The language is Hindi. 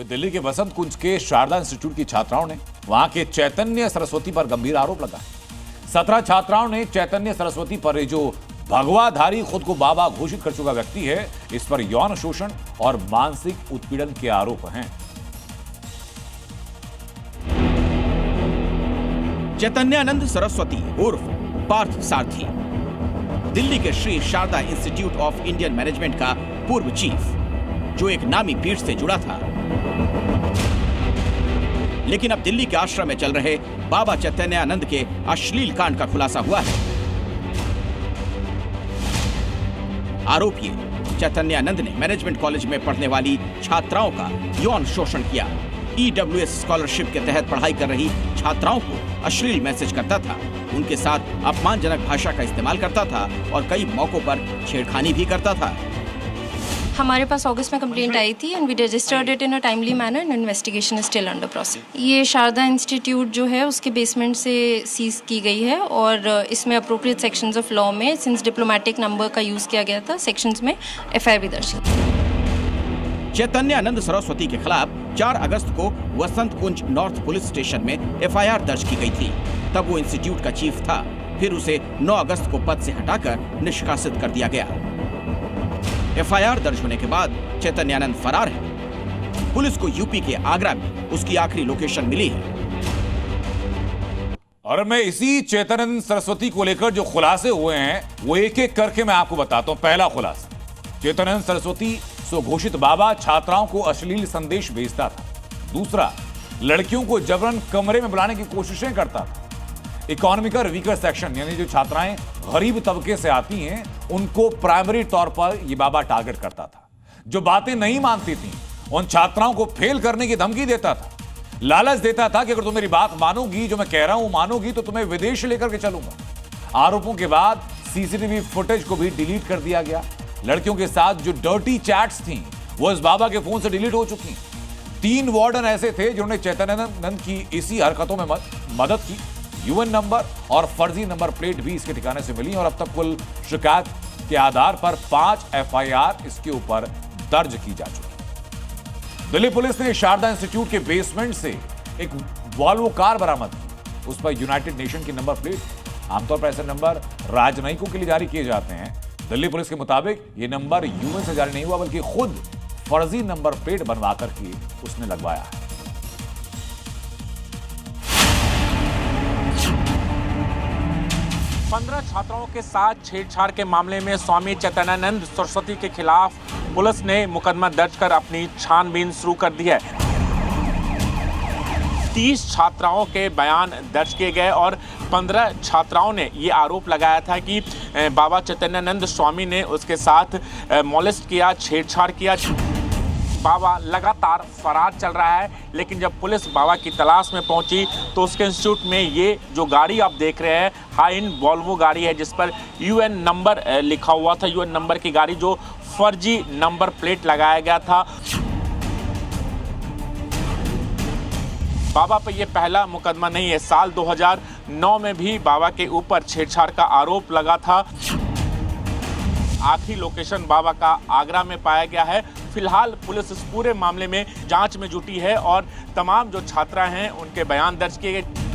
दिल्ली के बसंत कुंज के शारदा इंस्टीट्यूट की छात्राओं ने वहां के चैतन्य सरस्वती पर गंभीर आरोप लगाए। 17 छात्राओं ने चैतन्य सरस्वती पर जो भगवाधारी खुद को बाबा घोषित कर चुका व्यक्ति है, इस पर यौन शोषण और मानसिक उत्पीड़न के आरोप हैं। चैतन्यानंद सरस्वती उर्फ पार्थ सारथी दिल्ली के Shri Sharda Institute of Indian Management का पूर्व चीफ, जो एक नामी पीठ से जुड़ा था। लेकिन अब दिल्ली के आश्रम में चल रहे बाबा चैतन्यानंद के अश्लील कांड का खुलासा हुआ है। आरोप ये, चैतन्यानंद ने मैनेजमेंट कॉलेज में पढ़ने वाली छात्राओं का यौन शोषण किया। EWS स्कॉलरशिप के तहत पढ़ाई कर रही छात्राओं को अश्लील मैसेज करता था, उनके साथ अपमानजनक भाषा का इस्तेमाल करता था और कई मौकों पर छेड़खानी भी करता था। हमारे पास अगस्त में कंप्लेंट आई थी and we registered it in a timely manner and investigation is still under process. ये शारदा इंस्टीट्यूट जो है उसके बेसमेंट से सीज की गई है और इसमें अप्रोप्रिएट सेक्शंस ऑफ लॉ में सिंस डिप्लोमेटिक नंबर का यूज किया गया था, सेक्शंस में FIR भी दर्ज है। चैतन्यानंद सरस्वती के खिलाफ 4 अगस्त को बसंत कुंज नॉर्थ पुलिस स्टेशन में FIR दर्ज की गई थी। तब वो इंस्टीट्यूट का चीफ था। फिर उसे 9 अगस्त को पद से हटाकर निष्कासित कर दिया गया। FIR दर्ज होने के बाद चैतन्यानंद फरार है। पुलिस को यूपी के आगरा में उसकी आखिरी लोकेशन मिली है। और मैं इसी चैतन्यानंद सरस्वती को लेकर जो खुलासे हुए हैं वो एक एक करके मैं आपको बताता हूं। पहला खुलासा, चैतन्यानंद सरस्वती स्वघोषित बाबा छात्राओं को अश्लील संदेश भेजता था। दूसरा, लड़कियों को जबरन कमरे में बुलाने की कोशिशें करता था। इकोनॉमिकल वीकर सेक्शन यानी जो छात्राएं गरीब तबके से आती हैं उनको प्राइमरी तौर पर यह बाबा टारगेट करता था। जो बातें नहीं मानती थी उन छात्राओं को फेल करने की धमकी देता था, लालच देता था कि अगर तुम मेरी बात मानोगी, जो मैं कह रहा हूं मानोगी, तो तुम्हें विदेश लेकर के चलूंगा। आरोपों के बाद CCTV फुटेज को भी डिलीट कर दिया गया। लड़कियों के साथ जो डर्टी चैट्स थी वो इस बाबा के फोन से डिलीट हो चुकी। 3 वार्डन ऐसे थे जिन्होंने चैतन्यानंद की इसी हरकतों में मदद की। UN नंबर और फर्जी नंबर प्लेट भी इसके ठिकाने से मिली और अब तक कुल शिकायत के आधार पर 5 FIR इसके ऊपर दर्ज की जा चुकी। दिल्ली पुलिस ने शारदा इंस्टीट्यूट के बेसमेंट से एक वॉल्वो कार बरामद की। उस पर यूनाइटेड नेशन की नंबर प्लेट। आमतौर पर ऐसे नंबर राजनयिकों के लिए जारी किए जाते हैं। दिल्ली पुलिस के मुताबिक ये नंबर UN से जारी नहीं हुआ, बल्कि खुद फर्जी नंबर प्लेट बनवा करके उसने लगवाया है। पंद्रह छात्राओं के साथ छेड़छाड़ के मामले में स्वामी चैतन्यानंद सरस्वती के खिलाफ पुलिस ने मुकदमा दर्ज कर अपनी छानबीन शुरू कर दी है। 30 छात्राओं के बयान दर्ज किए गए और 15 छात्राओं ने ये आरोप लगाया था कि बाबा चैतन्यानंद स्वामी ने उसके साथ मॉलेस्ट किया, छेड़छाड़ किया। बाबा लगातार फरार चल रहा है, लेकिन जब पुलिस बाबा की तलाश में पहुंची तो उसके इंस्टीट्यूट में ये जो गाड़ी आप देख रहे हैं हाइन वॉल्वो गाड़ी है, जिस पर UN नंबर लिखा हुआ था। UN नंबर की गाड़ी जो फर्जी नंबर प्लेट लगाया गया था। बाबा पर यह पहला मुकदमा नहीं है। साल 2009 में भी बाबा के ऊपर छेड़छाड़ का आरोप लगा था। आखिरी लोकेशन बाबा का आगरा में पाया गया है। फिलहाल पुलिस इस पूरे मामले में जांच में जुटी है और तमाम जो छात्रा हैं उनके बयान दर्ज किए गए।